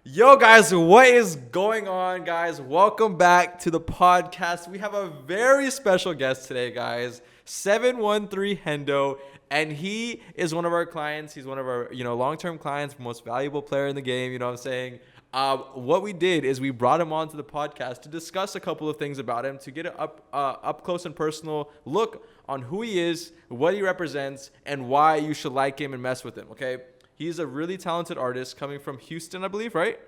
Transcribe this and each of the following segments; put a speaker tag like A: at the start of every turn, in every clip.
A: Yo, guys, what is going on, guys? Welcome back to the podcast. We have a very special guest today, guys. 713 Hendo, and he is one of our clients. He's one of our, long-term clients, most valuable player in the game. You know what I'm saying? What we did is we brought him onto the podcast to discuss a couple of things about him, to get an up close and personal look on who he is, what he represents, and why you should like him and mess with him. Okay. He's a really talented artist coming from Houston, I believe, right?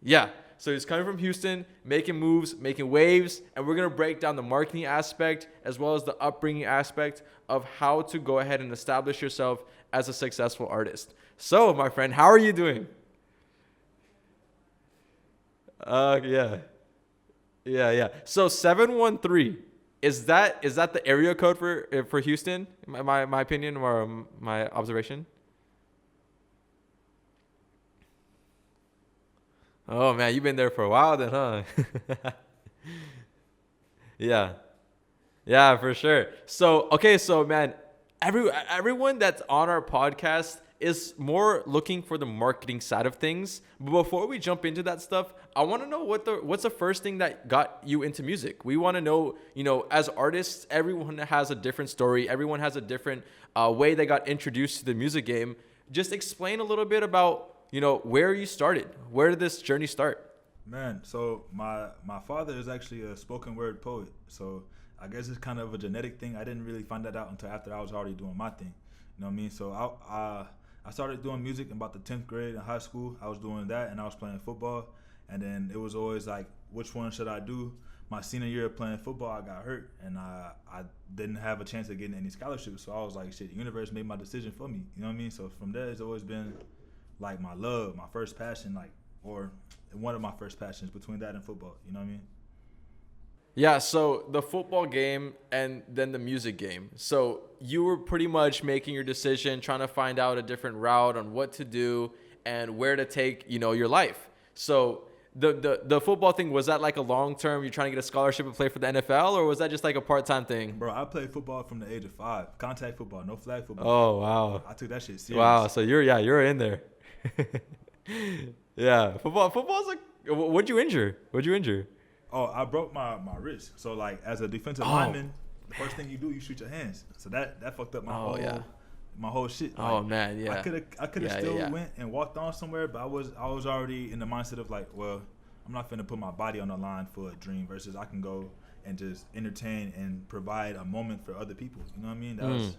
A: Yeah. So he's coming from Houston, making moves, making waves, and we're going to break down the marketing aspect as well as the upbringing aspect of how to go ahead and establish yourself as a successful artist. So, my friend, how are you doing? Yeah. Yeah. So 713, is that the area code for Houston? My opinion or my observation? Oh man, you've been there for a while then, huh? Yeah. Yeah, for sure. So, okay, so man, everyone that's on our podcast is more looking for the marketing side of things. But before we jump into that stuff, I want to know what's the first thing that got you into music. We want to know, as artists, everyone has a different story. Everyone has a different way they got introduced to the music game. Just explain a little bit about, where you started. Where did this journey start?
B: Man, so my father is actually a spoken word poet. So I guess it's kind of a genetic thing. I didn't really find that out until after I was already doing my thing. You know what I mean? So I started doing music in about the 10th grade in high school. I was doing that and I was playing football. And then it was always like, which one should I do? My senior year of playing football, I got hurt and I didn't have a chance of getting any scholarships. So I was like, shit, the universe made my decision for me. You know what I mean? So from there, it's always been like my love, my first passion, or one of my first passions between that and football. You know what I mean?
A: Yeah, so the football game and then the music game. So you were pretty much making your decision, trying to find out a different route on what to do and where to take, your life. So the football thing, was that like a long term, you're trying to get a scholarship and play for the NFL, or was that just like a part-time thing?
B: Bro, I played football from the age of 5. Contact football, no flag football.
A: Oh, wow.
B: I took that shit serious.
A: Wow, so you're in there. Yeah, football's like, what'd you injure?
B: Oh, I broke my wrist. So like as a defensive
A: Oh.
B: lineman, the first thing you do, you shoot your hands. So that fucked up my whole shit.
A: Oh man, yeah.
B: I could have
A: Yeah,
B: still
A: yeah.
B: went and walked on somewhere, but I was already in the mindset of like, well, I'm not finna put my body on the line for a dream versus I can go and just entertain and provide a moment for other people. You know what I mean? That was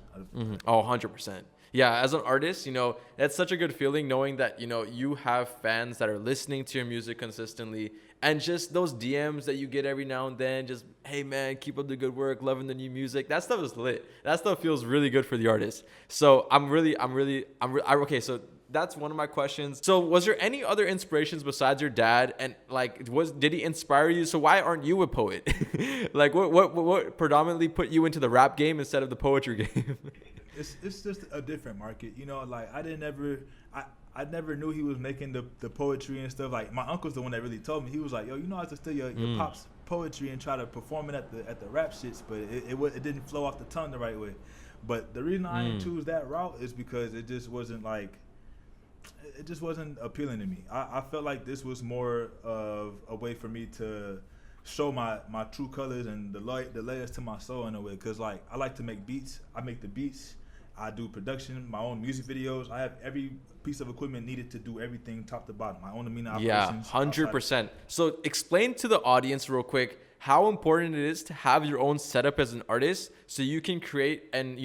A: Oh, 100%. Yeah, as an artist, that's such a good feeling knowing that, you have fans that are listening to your music consistently, and just those DMs that you get every now and then, just, hey man, keep up the good work, loving the new music. That stuff is lit. That stuff feels really good for the artist. So okay, so that's one of my questions. So was there any other inspirations besides your dad? And like, did he inspire you? So why aren't you a poet? Like what predominantly put you into the rap game instead of the poetry game?
B: it's just a different market, like I never knew he was making the poetry and stuff. Like my uncle's the one that really told me. He was like, yo, I have to steal your pop's poetry and try to perform it at the rap shits, but it didn't flow off the tongue the right way. But the reason I didn't choose that route is because it just wasn't appealing to me. I felt like this was more of a way for me to show my true colors and the layers to my soul in a way. Because like I like to make beats. I make the beats. I do production, my own music videos. I have every piece of equipment needed to do everything top to bottom. My own amino
A: Yeah,
B: operations.
A: 100%. So explain to the audience real quick how important it is to have your own setup as an artist so you can create and,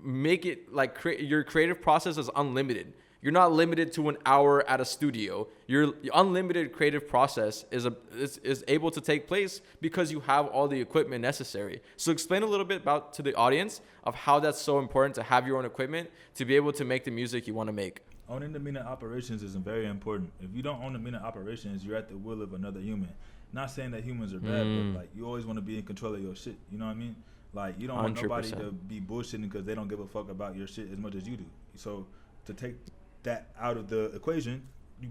A: make it like your creative process is unlimited. You're not limited to an hour at a studio. Your unlimited creative process is able to take place because you have all the equipment necessary. So explain a little bit about to the audience of how that's so important to have your own equipment to be able to make the music you want to make.
B: Owning the meaning operations is very important. If you don't own the meaning operations, you're at the will of another human. Not saying that humans are bad, but like you always want to be in control of your shit. You know what I mean? Like you don't want nobody
A: 100%.
B: to be bullshitting because they don't give a fuck about your shit as much as you do. So to take that out of the equation, you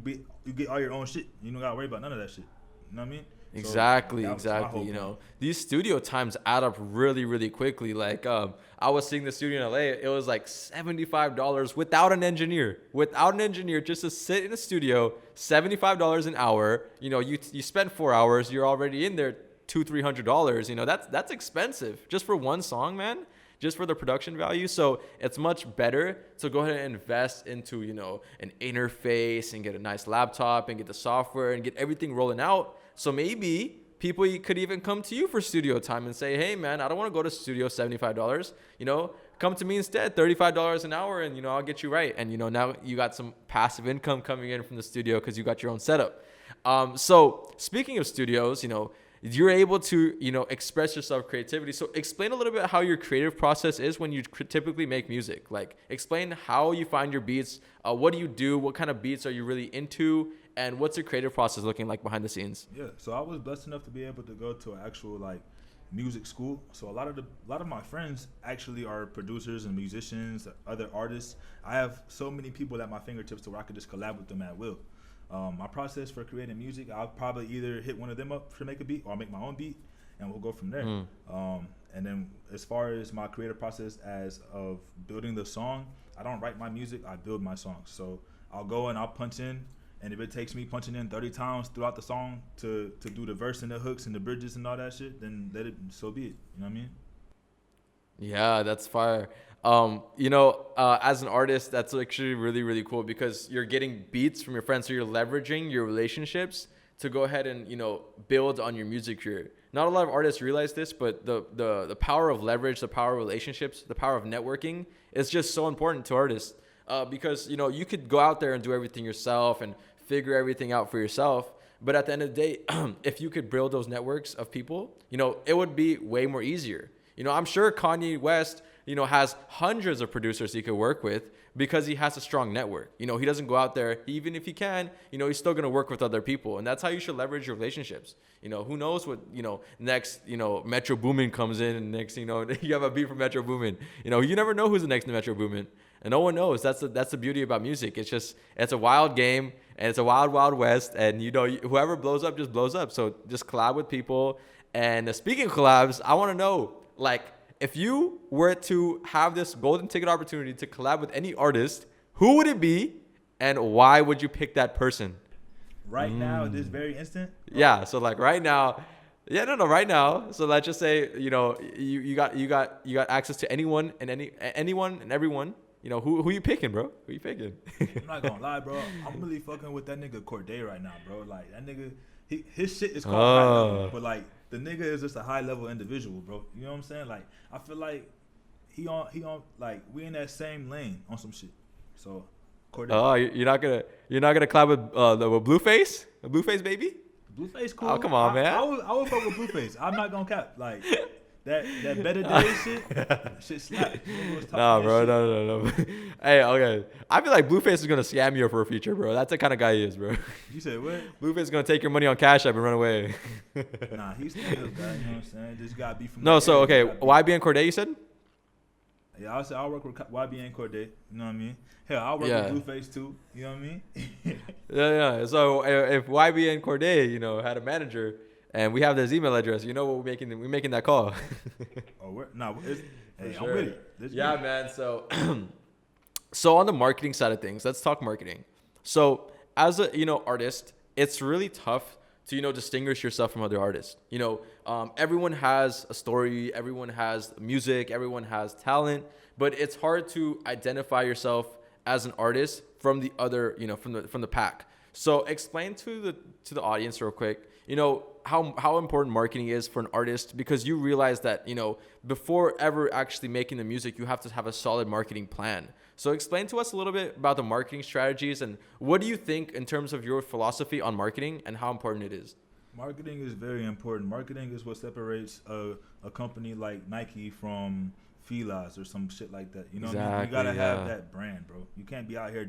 B: get all your own shit. You don't gotta worry about none of that shit. You know what I mean?
A: Exactly,
B: So that was my
A: exactly.
B: whole
A: You
B: point.
A: know, these studio times add up really, really quickly. Like, I was seeing the studio in LA. It was like $75 without an engineer. Without an engineer, just to sit in a studio, $75 an hour. You know, you spend 4 hours, you're already in there $200-300. You know, that's expensive just for one song, man. Just for the production value. So it's much better to go ahead and invest into, you know, an interface and get a nice laptop and get the software and get everything rolling out. So maybe people could even come to you for studio time and say, hey, man, I don't want to go to studio $75. You know, come to me instead, $35 an hour, and, you know, I'll get you right. And, you know, now you got some passive income coming in from the studio because you got your own setup. So speaking of studios, you know, you're able to, you know, express yourself creativity. So explain a little bit how your creative process is when you typically make music. Like, explain how you find your beats. What do you do? What kind of beats are you really into? And what's your creative process looking like behind the scenes?
B: Yeah, so I was blessed enough to be able to go to an actual like music school. So a lot of my friends actually are producers and musicians, other artists. I have so many people at my fingertips to where I could just collab with them at will. My process for creating music, I'll probably either hit one of them up to make a beat, or I'll make my own beat, and we'll go from there. And then as far as my creative process as of building the song, I don't write my music, I build my songs. So I'll go and I'll punch in, and if it takes me punching in 30 times throughout the song to do the verse and the hooks and the bridges and all that shit, then so be it. You know what I mean?
A: Yeah, that's fire. You know, as an artist, that's actually really, really cool because you're getting beats from your friends. So you're leveraging your relationships to go ahead and, you know, build on your music career. Not a lot of artists realize this, but the power of leverage, the power of relationships, the power of networking is just so important to artists. Because, you know, you could go out there and do everything yourself and figure everything out for yourself. But at the end of the day, if you could build those networks of people, you know, it would be way more easier. You know, I'm sure Kanye West, you know, has hundreds of producers he could work with because he has a strong network. You know, he doesn't go out there, even if he can, you know, he's still going to work with other people. And that's how you should leverage your relationships. You know, who knows what, you know, next, you know, Metro Boomin comes in and next, you know, you have a beat from Metro Boomin. You know, you never know who's the next Metro Boomin. And no one knows. That's the beauty about music. It's just, it's a wild game and it's a wild, wild west. And, you know, whoever blows up just blows up. So just collab with people. And speaking of collabs, I want to know, like, if you were to have this golden ticket opportunity to collab with any artist, who would it be and why would you pick that person?
B: Right now, this very instant?
A: Yeah, so like right now, right now. So let's just say, you know, you got access to anyone and anyone and everyone. You know, who you picking, bro? Who you picking?
B: I'm not gonna lie, bro. I'm really fucking with that nigga Corday right now, bro. Like that nigga, his shit is called high level, but like the nigga is just a high level individual, bro. You know what I'm saying? Like I feel like he on like we in that same lane on some shit. So Corday.
A: Oh, you're not gonna collab with Blueface, Blueface baby?
B: Blueface cool.
A: Oh, come on, man.
B: I would fuck with Blueface. I'm not gonna cap like. That better day shit slap.
A: Nah, bro, no. Hey, okay. I feel like Blueface is gonna scam you for a feature, bro. That's the kind of guy he is, bro.
B: You said what?
A: Blueface is gonna take your money on Cash App and run away.
B: Nah, he's still a guy. You know what I'm saying? Just gotta be from.
A: No, so okay, YB and Corday, you said?
B: Yeah, I'll work with YB and Corday. You know what I mean? Hell, I'll work with Blueface too. You know what I mean?
A: yeah. So if YB and Corday, you know, had a manager. And we have this email address. You know what we're making that call.
B: Hey, sure. I'm with it.
A: Yeah, man. So on the marketing side of things, let's talk marketing. So as a, you know, artist, it's really tough to, you know, distinguish yourself from other artists. You know, everyone has a story, everyone has music, everyone has talent, but it's hard to identify yourself as an artist from the other, you know, from the pack. So explain to the audience real quick, you know, how important marketing is for an artist, because you realize that, you know, before ever actually making the music, you have to have a solid marketing plan. So explain to us a little bit about the marketing strategies and what do you think in terms of your philosophy on marketing and how important it is?
B: Marketing is very important. Marketing is what separates a company like Nike from Fila's or some shit like that. You know what I mean? You gotta have that brand, bro. You can't be out here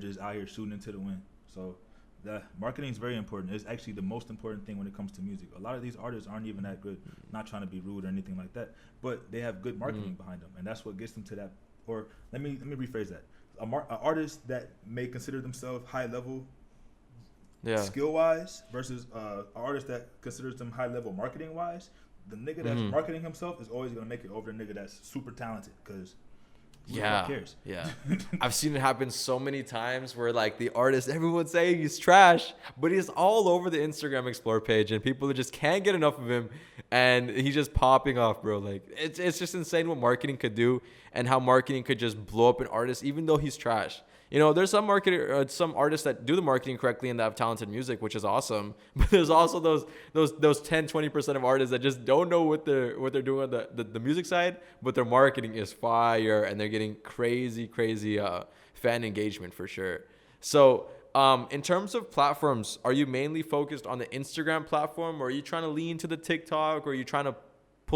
B: shooting into the wind. So the marketing is very important. It's actually the most important thing when it comes to music. A lot of these artists aren't even that good. Not trying to be rude or anything like that, but they have good marketing behind them, and that's what gets them to that. Or let me rephrase that: an artist that may consider themselves high level
A: Yeah.
B: skill wise versus an artist that considers them high level marketing wise, the nigga that's marketing himself is always gonna make it over the nigga that's super talented because who the fuck cares?
A: Yeah. I've seen it happen so many times where like the artist, everyone's saying he's trash, but he's all over the Instagram Explore page and people just can't get enough of him and he's just popping off, bro. Like it's just insane what marketing could do and how marketing could just blow up an artist even though he's trash. You know, there's some some artists that do the marketing correctly and that have talented music, which is awesome. But there's also those 10-20% of artists that just don't know what they're doing on the music side, but their marketing is fire and they're getting crazy fan engagement for sure. So, in terms of platforms, are you mainly focused on the Instagram platform, or are you trying to lean to the TikTok, or are you trying to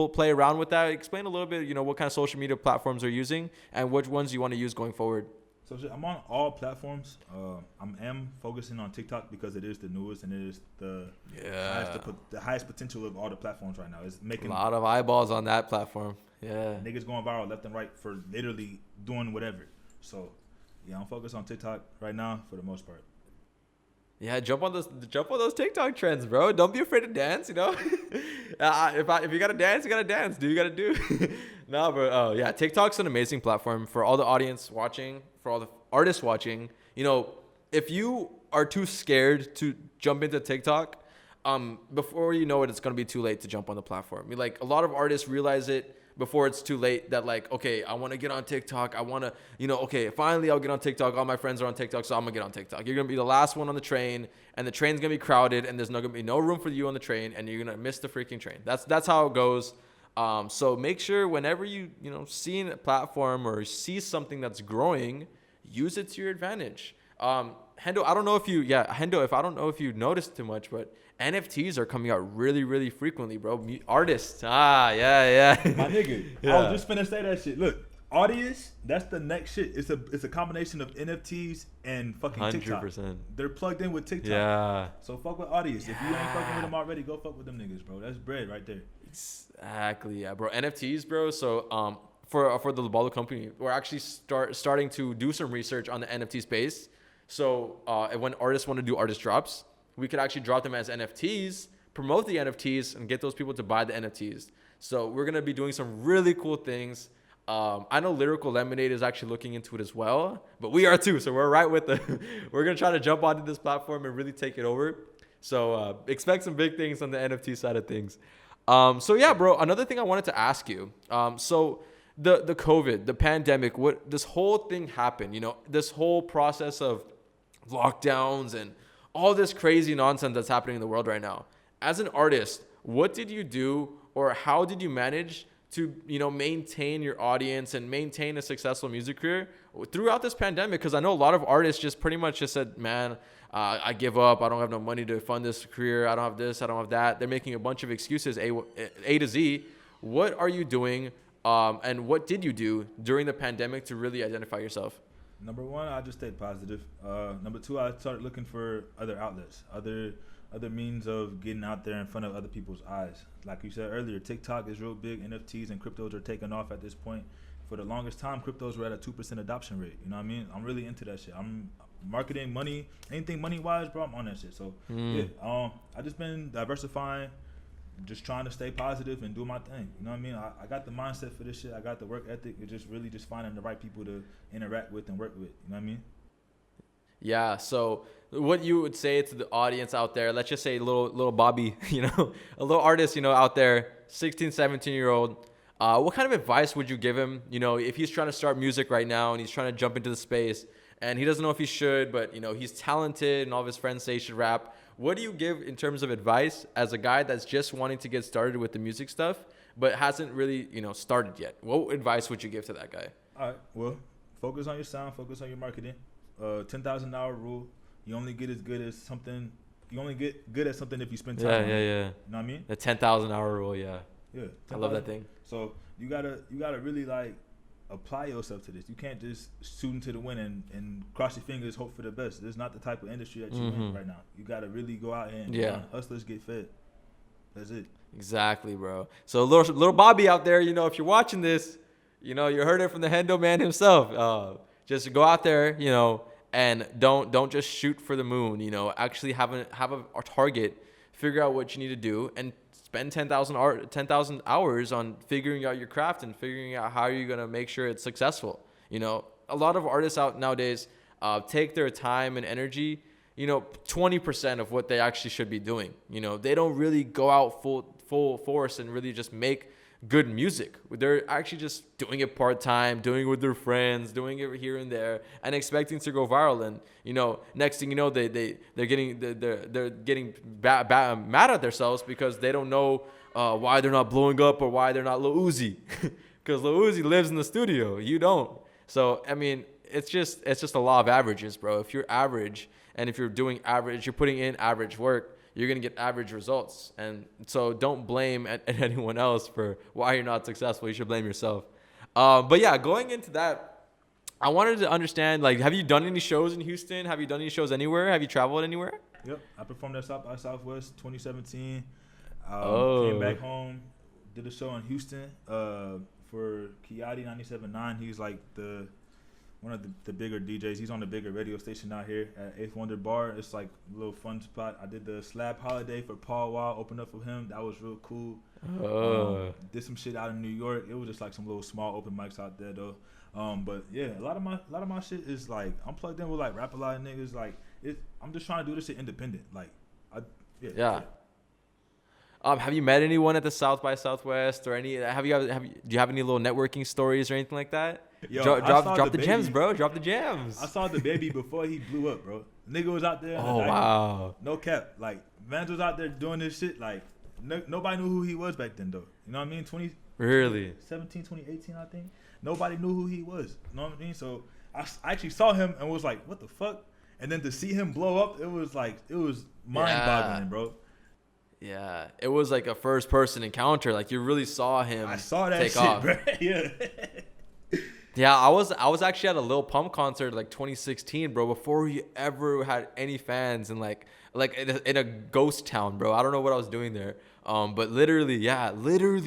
A: play around with that? Explain a little bit, you know, what kind of social media platforms you're using and which ones you want to use going forward.
B: So I'm on all platforms. I am focusing on TikTok because it is the newest and it is the highest potential of all the platforms right now. It's making
A: a lot of eyeballs on that platform. Yeah,
B: niggas going viral left and right for literally doing whatever. So yeah, I'm focused on TikTok right now for the most part.
A: Yeah, jump on those TikTok trends, bro. Don't be afraid to dance, you know. If you gotta dance, you gotta dance. Do you gotta do? No, but yeah, TikTok's an amazing platform for all the audience watching, for all the artists watching. You know, if you are too scared to jump into TikTok, before you know it, it's gonna be too late to jump on the platform. I mean, like a lot of artists realize it before it's too late that like, okay, I want to get on TikTok. I want to, you know, okay, finally I'll get on TikTok. All my friends are on TikTok, so I'm going to get on TikTok. You're going to be the last one on the train, and the train's going to be crowded, and there's not going to be no room for you on the train, and you're going to miss the freaking train. That's how it goes. So make sure whenever you see a platform or see something that's growing, use it to your advantage. Hendo, I don't know if you noticed too much, but NFTs are coming out really frequently, bro. Artists. Yeah.
B: My nigga. Yeah. I was just finna say that shit. Look, audience, that's the next shit. It's a combination of NFTs and fucking 100%. TikTok. They're plugged in with TikTok. Yeah. So fuck with audience. Yeah. If you ain't fucking with them already, go fuck with them niggas, bro. That's bread right there.
A: Exactly, yeah, bro. NFTs, bro. So for the Leballoo company, we're actually starting to do some research on the NFT space. So when artists want to do artist drops, we could actually drop them as NFTs, promote the NFTs, and get those people to buy the NFTs. So we're going to be doing some really cool things. I know Lyrical Lemonade is actually looking into it as well, but we are too. So we're right with we're going to try to jump onto this platform and really take it over. So expect some big things on the NFT side of things. So yeah, bro, another thing I wanted to ask you. So the COVID, the pandemic, this whole thing happened, this whole process of lockdowns and all this crazy nonsense that's happening in the world right now. As an artist, what did you do, or how did you manage to, maintain your audience and maintain a successful music career throughout this pandemic? Because I know a lot of artists just pretty much just said, man, I give up. I don't have no money to fund this career. I don't have this. I don't have that. They're making a bunch of excuses, A to Z. What are you doing? And what did you do during the pandemic to really identify yourself?
B: Number one, I just stayed positive. Number two, I started looking for other outlets, other means of getting out there in front of other people's eyes. Like you said earlier, TikTok is real big. NFTs and cryptos are taking off at this point. For the longest time, cryptos were at a 2% adoption rate. You know what I mean? I'm really into that shit. I'm marketing money, anything money-wise, bro, I'm on that shit. So, yeah, I just been diversifying, just trying to stay positive and do my thing. You know what I mean? I got the mindset for this shit. I got the work ethic. It's just really just finding the right people to interact with and work with. You know what I mean?
A: Yeah. So what you would say to the audience out there, let's just say little Bobby, a little artist, out there, 16, 17-year-old, what kind of advice would you give him? If he's trying to start music right now and he's trying to jump into the space and he doesn't know if he should, but he's talented and all of his friends say he should rap. What do you give in terms of advice as a guy that's just wanting to get started with the music stuff, but hasn't really, started yet? What advice would you give to that guy?
B: All right. Well, focus on your sound, focus on your marketing. 10,000 hour rule. You only get as good as something. You only get good at something if you spend time on it.
A: Yeah.
B: You know what I mean?
A: The 10,000 hour rule, yeah.
B: Yeah.
A: I love that thing.
B: So you gotta really apply yourself to this. You can't just shoot into the wind and cross your fingers, hope for the best. This is not the type of industry that you're in right now. You gotta really go out and hustlers get fed. That's it.
A: Exactly, bro. So little Bobby out there, if you're watching this, you heard it from the Hendo man himself. Just go out there, and don't just shoot for the moon. You know, actually have a target, figure out what you need to do, and spend 10,000 hours on figuring out your craft and figuring out how you're gonna make sure it's successful. You know, a lot of artists out nowadays take their time and energy, 20% of what they actually should be doing. You know, they don't really go out full force and really just make good music. They're actually just doing it part-time, doing it with their friends, doing it here and there, and expecting to go viral. And next thing you know, they're getting mad at themselves because they don't know why they're not blowing up or why they're not Lil Uzi, because Lil Uzi lives in the studio, you don't. So I mean, it's just a law of averages, bro. If you're average and if you're doing average, you're putting in average work, you're going to get average results. And so don't blame anyone else for why you're not successful. You should blame yourself. But yeah, going into that, I wanted to understand, like, have you done any shows in Houston? Have you done any shows anywhere? Have you traveled anywhere?
B: Yep. I performed at South by Southwest 2017.
A: Oh.
B: Came back home, did a show in Houston for Kiati 97.9. He's like one of the bigger DJs. He's on the bigger radio station out here at 8th Wonder Bar. It's like a little fun spot. I did the Slab Holiday for Paul Wall, opened up for him. That was real cool. Did some shit out in New York. It was just like some little small open mics out there though. But yeah, a lot of my shit is like I'm plugged in with like Rap a Lot of niggas. Like I'm just trying to do this shit independent. Like
A: yeah. Have you met anyone at the South by Southwest or any? Do you have any little networking stories or anything like that?
B: Yo,
A: drop the gems, bro. Drop the gems.
B: I saw the baby before he blew up, bro. Nigga was out there.
A: Oh, wow.
B: No cap. Like, Vans was out there doing this shit. Like, nobody knew who he was back then, though. You know what I mean?
A: Really?
B: 2018, I think. Nobody knew who he was. You know what I mean? So, I actually saw him and was like, what the fuck? And then to see him blow up, it was mind-boggling, bro.
A: Yeah. It was like a first-person encounter. Like, you really saw him
B: I saw that
A: take
B: shit,
A: off.
B: bro. Yeah.
A: Yeah, I was actually at a Lil Pump concert like 2016, bro, before he ever had any fans in like in a ghost town, bro. I don't know what I was doing there. But literally,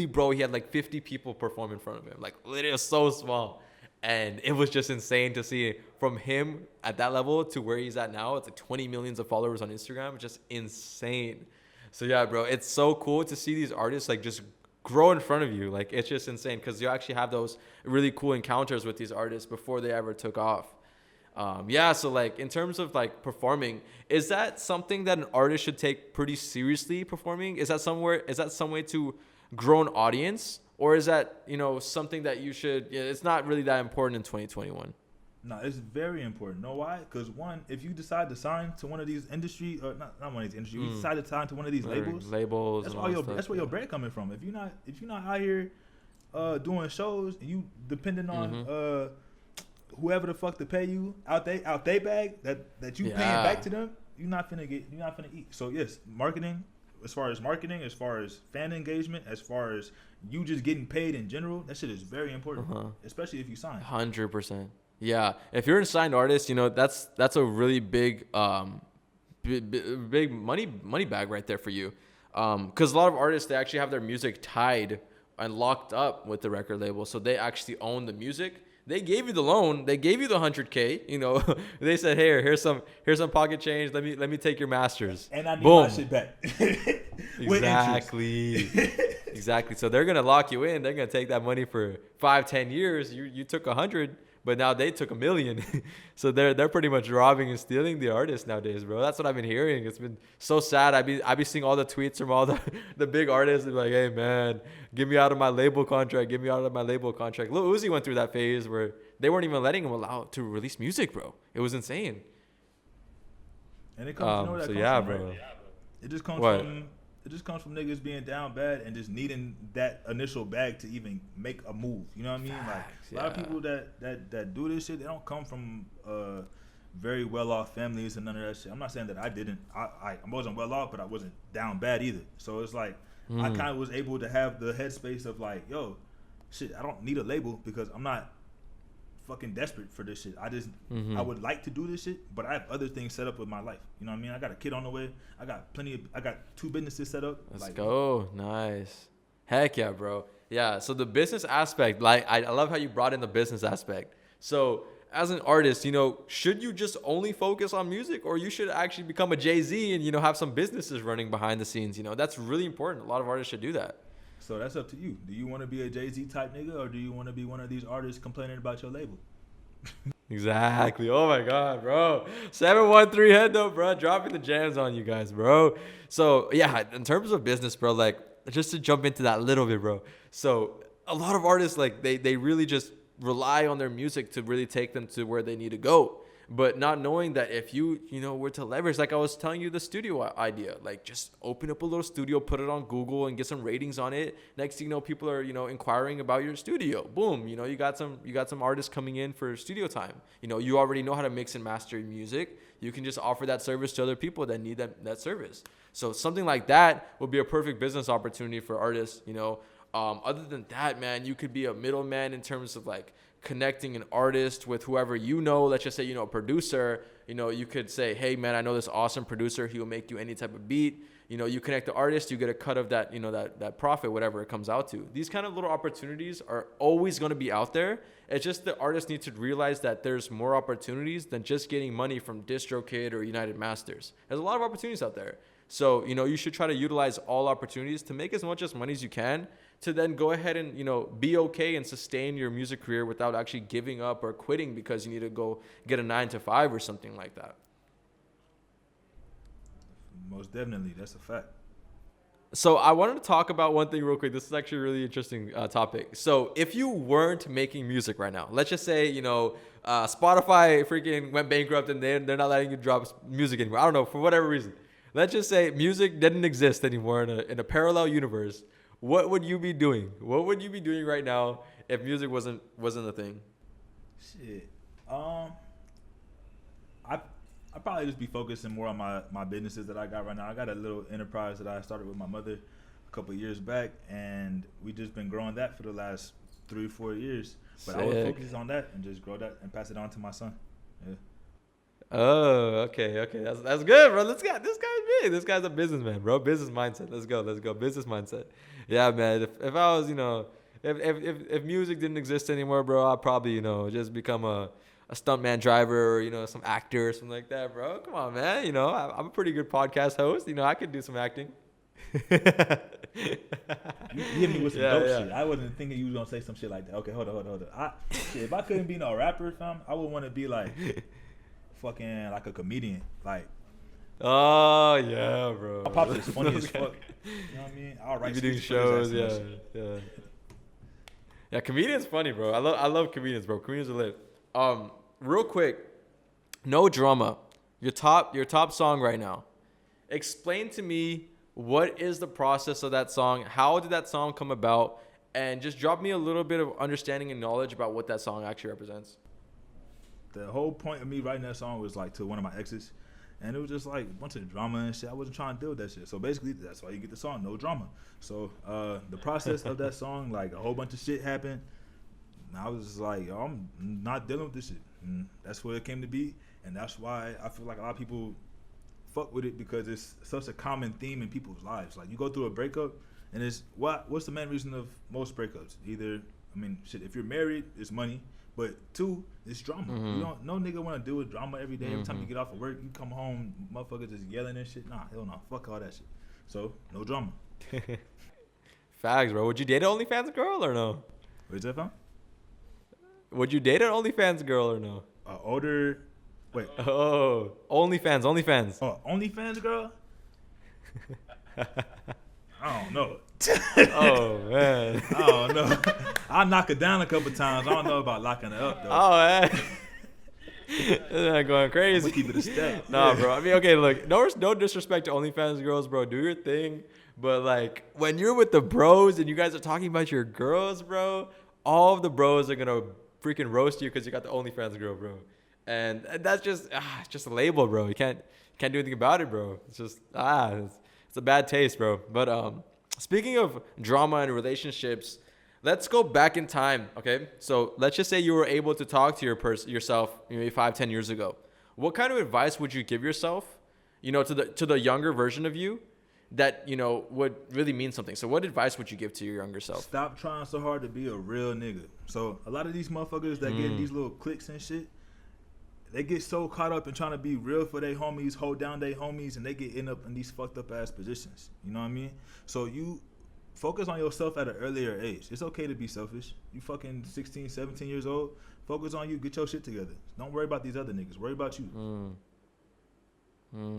A: bro, he had like 50 people perform in front of him. Like, literally so small. And it was just insane to see from him at that level to where he's at now. It's like 20 million of followers on Instagram. It's just insane. So yeah, bro, it's so cool to see these artists like just grow in front of you. Like, it's just insane because you actually have those really cool encounters with these artists before they ever took off. So like in terms of like performing, is that something that an artist should take pretty seriously? Performing, is that some way to grow an audience, or is that something that you should? Yeah, it's not really that important in 2021.
B: No, it's very important. Know why? Because one, if you decide to sign to one of these industry, or not one of these industry, you decide to sign to one of these labels. That's where your bread coming from. If you're not out here doing shows and you depending on whoever the fuck to pay you out they bag that you paying back to them, you're not finna eat. So yes, marketing, as far as fan engagement, as far as you just getting paid in general, that shit is very important, especially if you sign.
A: 100%. Yeah, if you're a signed artist, that's a really big big money bag right there for you. Because a lot of artists, they actually have their music tied and locked up with the record label, so they actually own the music. They gave you the loan, they gave you the $100K. They said, here's some pocket change. Let me take your masters.
B: And I need my shit back.
A: Exactly. So they're gonna lock you in. They're gonna take that money for 5-10 years. You took 100. But now they took 1 million. So they're pretty much robbing and stealing the artists nowadays, bro. That's what I've been hearing. It's been so sad. I be seeing all the tweets from all the big artists. They're like, hey, man, get me out of my label contract. Get me out of my label contract. Lil Uzi went through that phase where they weren't even letting him allow to release music, bro. It was insane.
B: And it comes, bro. It just comes from... It just comes from niggas being down bad and just needing that initial bag to even make a move. You know what I mean?
A: Facts,
B: like a lot of people that do this shit, they don't come from very well off families and none of that shit. I'm not saying that I didn't. I wasn't well off, but I wasn't down bad either. So it's like I kind of was able to have the headspace of like, yo, shit, I don't need a label because I'm not fucking desperate for this shit. I would like to do this shit, but I have other things set up with my life. You know what I mean? I got a kid on the way. I got 2 businesses set up.
A: Let's go. Nice. Heck yeah, bro. Yeah. So the business aspect, like I love how you brought in the business aspect. So as an artist, you know, should you just only focus on music, or you should actually become a Jay-Z and, you know, have some businesses running behind the scenes? You know, that's really important. A lot of artists should do that.
B: So that's up to you. Do you want to be a Jay-Z type nigga, or do you want to be one of these artists complaining about your label?
A: Exactly. Oh my God, bro. 713 Hendo, bro. Dropping the jams on you guys, bro. So yeah, in terms of business, bro, like just to jump into that a little bit, bro. So a lot of artists, like they really just rely on their music to really take them to where they need to go. But not knowing that if you know, were to leverage, like I was telling you, the studio idea, like just open up a little studio, put it on Google and get some ratings on it. Next thing you know, people are, you know, inquiring about your studio. Boom. You know, you got some artists coming in for studio time. You know, you already know how to mix and master your music. You can just offer that service to other people that need that service. So something like that would be a perfect business opportunity for artists, you know. Other than that, man, you could be a middleman in terms of like connecting an artist with whoever, you know. Let's just say, you know, a producer, you know, you could say, hey man, I know this awesome producer, he will make you any type of beat. You know, you connect the artist, you get a cut of that, you know, that profit, whatever it comes out to. These kind of little opportunities are always going to be out there. It's just the artists need to realize that there's more opportunities than just getting money from DistroKid or United Masters. There's a lot of opportunities out there. So, you know, you should try to utilize all opportunities to make as much as money as you can, to then go ahead and, you know, be okay and sustain your music career without actually giving up or quitting because you need to go get a 9-to-5 or something like that.
B: Most definitely. That's a fact.
A: So I wanted to talk about one thing real quick. This is actually a really interesting topic. So if you weren't making music right now, let's just say, you know, Spotify freaking went bankrupt and they're not letting you drop music anymore. I don't know, for whatever reason. Let's just say music didn't exist anymore in a parallel universe. What would you be doing? What would you be doing right now if music wasn't a thing?
B: Shit. I probably just be focusing more on my businesses that I got right now. I got a little enterprise that I started with my mother a couple of years back, and we just been growing that for the last 3 or 4 years. But I would focus on that and just grow that and pass it on to my son. Yeah.
A: Oh, okay. That's good, bro. This guy's big. This guy's a businessman, bro. Business mindset. Let's go. Business mindset. Yeah, man. If I was, you know, if music didn't exist anymore, bro, I'd probably, you know, just become a stuntman driver or, you know, some actor or something like that, bro. Come on, man. You know, I'm a pretty good podcast host. You know, I could do some acting.
B: You hit me with some dope shit. I wasn't thinking you was gonna say some shit like that. Okay, hold on. If I couldn't be no rapper, fam, I would want to be like fucking like a comedian. Like,
A: oh yeah, bro.
B: My pops is funny as fuck. You know what I mean? I'll write
A: doing shows. Yeah. Comedians funny, bro. I love comedians, bro. Comedians are lit. Real quick, No Drama, your top song right now. Explain to me, what is the process of that song? How did that song come about? And just drop me a little bit of understanding and knowledge about what that song actually represents.
B: The whole point of me writing that song was like to one of my exes, and it was just like a bunch of drama and shit. I wasn't trying to deal with that shit. So basically, that's why you get the song, No Drama. So the process of that song, like a whole bunch of shit happened. And I was just like, yo, I'm not dealing with this shit. And that's what it came to be. And that's why I feel like a lot of people fuck with it, because it's such a common theme in people's lives. Like, you go through a breakup, and it's what's the main reason of most breakups? Either, I mean, shit, if you're married, it's money. But 2, it's drama. Mm-hmm. No nigga want to deal with drama every day. Every time you get off of work, you come home, motherfuckers just yelling and shit. Nah, hell no. Fuck all that shit. So, no drama.
A: Facts, bro. Would you date an OnlyFans girl or no?
B: What's that, fam?
A: Would you date an OnlyFans girl or no?
B: Older... Wait.
A: Oh, OnlyFans.
B: Oh, OnlyFans girl? I don't know.
A: Oh, man.
B: I don't know. I knock it down a couple times. I don't know about locking it up, though.
A: Oh, man. It's not going crazy.
B: I'm gonna keep it a stack.
A: Nah, bro. I mean, okay, look. No disrespect to OnlyFans girls, bro. Do your thing. But, like, when you're with the bros and you guys are talking about your girls, bro, all of the bros are going to freaking roast you because you got the OnlyFans girl, bro. And that's just it's just a label, bro. You can't do anything about it, bro. It's just it's a bad taste, bro. But speaking of drama and relationships, let's go back in time, okay? So let's just say you were able to talk to yourself maybe 5-10 years ago. What kind of advice would you give yourself, you know, to the younger version of you that, you know, would really mean something? So what advice would you give to your younger self?
B: Stop trying so hard to be a real nigga. So a lot of these motherfuckers that get in these little cliques and shit, they get so caught up in trying to be real for their homies, hold down their homies, and they end up in these fucked up ass positions. You know what I mean? So you focus on yourself at an earlier age. It's okay to be selfish. You fucking 16, 17 years old. Focus on you. Get your shit together. Don't worry about these other niggas. Worry about you.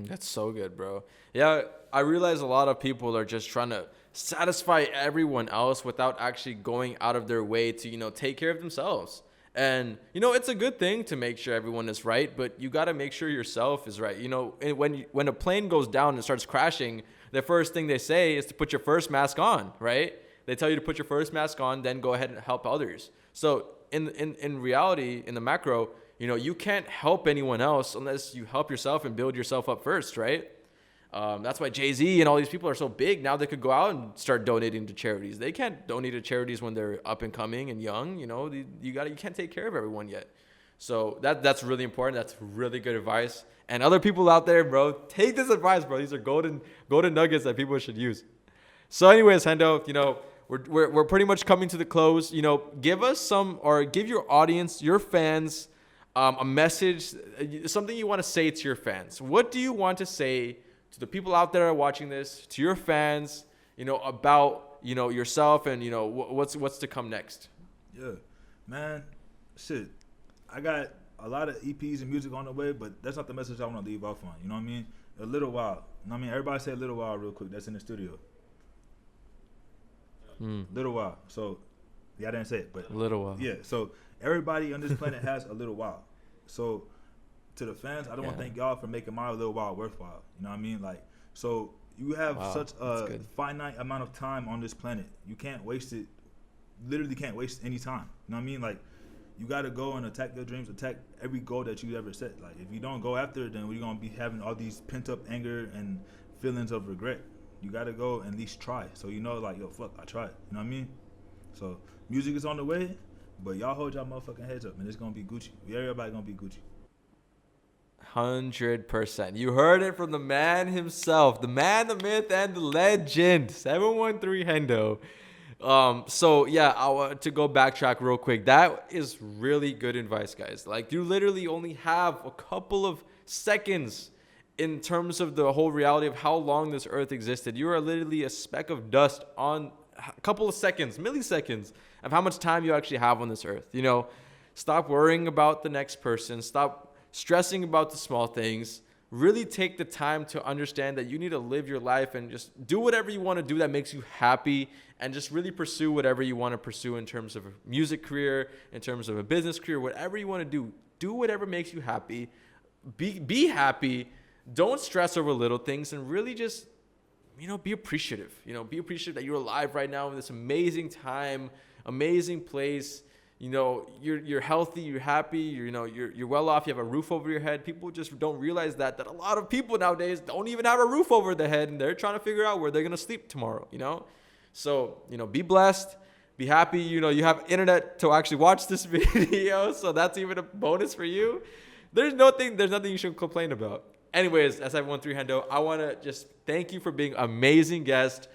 A: That's so good, bro. Yeah, I realize a lot of people are just trying to satisfy everyone else without actually going out of their way to, take care of themselves. And, it's a good thing to make sure everyone is right, but you got to make sure yourself is right. When a plane goes down and starts crashing, the first thing they say is to put your first mask on, right? They tell you to put your first mask on, then go ahead and help others. So in reality, in the macro, you can't help anyone else unless you help yourself and build yourself up first, right? That's why Jay-Z and all these people are so big. Now they could go out and start donating to charities. They can't donate to charities when they're up and coming and young. You can't take care of everyone yet. So that's really important. That's really good advice. And other people out there, bro, take this advice, bro. These are golden nuggets that people should use. So anyways, Hendo, we're pretty much coming to the close. Give us give your audience, your fans, a message, something you want to say to your fans. What do you want to say to the people out there watching this, to your fans, about, yourself and, what's to come next?
B: Yeah, man, shit. I got a lot of EPs and music on the way, but that's not the message I want to leave off on. You know what I mean? A little while. You know what I mean? Everybody say a little while real quick. That's in the studio. Little while. So, yeah, I didn't say it, but.
A: A little while.
B: Yeah, so everybody on this planet has a little while. So, to the fans, I don't want to thank y'all for making my little while worthwhile. You know what I mean? So you have such a finite amount of time on this planet. You can't waste it. Literally can't waste any time. You know what I mean? You got to go and attack your dreams, attack every goal that you ever set. If you don't go after it, then we're going to be having all these pent up anger and feelings of regret. You got to go and at least try. So yo, fuck, I tried. You know what I mean? So music is on the way, but y'all hold y'all motherfucking heads up, and it's going to be Gucci. Everybody going to be Gucci.
A: 100%. You heard it from the man himself, the man, the myth, and the legend, 713 Hendo. I want to go backtrack real quick. That is really good advice, guys. You literally only have a couple of seconds in terms of the whole reality of how long this earth existed. You are literally a speck of dust on a couple of seconds, milliseconds of how much time you actually have on this earth. Stop worrying about the next person. Stop stressing about the small things. Really take the time to understand that you need to live your life and just do whatever you want to do that makes you happy, and just really pursue whatever you want to pursue in terms of a music career, in terms of a business career, whatever you want to do. Do whatever makes you happy. Be happy. Don't stress over little things, and really just, be appreciative. Be appreciative that you're alive right now in this amazing time, amazing place. You're healthy, you're happy, you're well off, you have a roof over your head. People just don't realize that a lot of people nowadays don't even have a roof over their head, and they're trying to figure out where they're going to sleep tomorrow, So, be blessed, be happy, you have internet to actually watch this video, so that's even a bonus for you. There's nothing you should complain about. Anyways, S713 Hendo, I want to just thank you for being an amazing guest.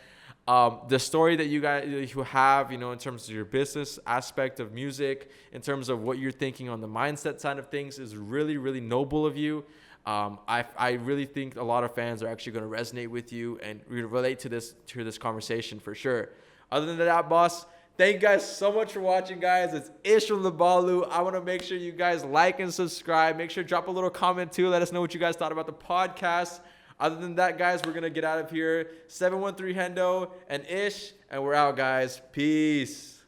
A: The story that you have, in terms of your business aspect of music, in terms of what you're thinking on the mindset side of things, is really, really noble of you. I really think a lot of fans are actually going to resonate with you and relate to this conversation for sure. Other than that, boss, thank you guys so much for watching, guys. It's Ish from Leballoo. I want to make sure you guys like and subscribe. Make sure to drop a little comment too. Let us know what you guys thought about the podcast. Other than that, guys, we're going to get out of here. 713 Hendo and Ish, and we're out, guys. Peace.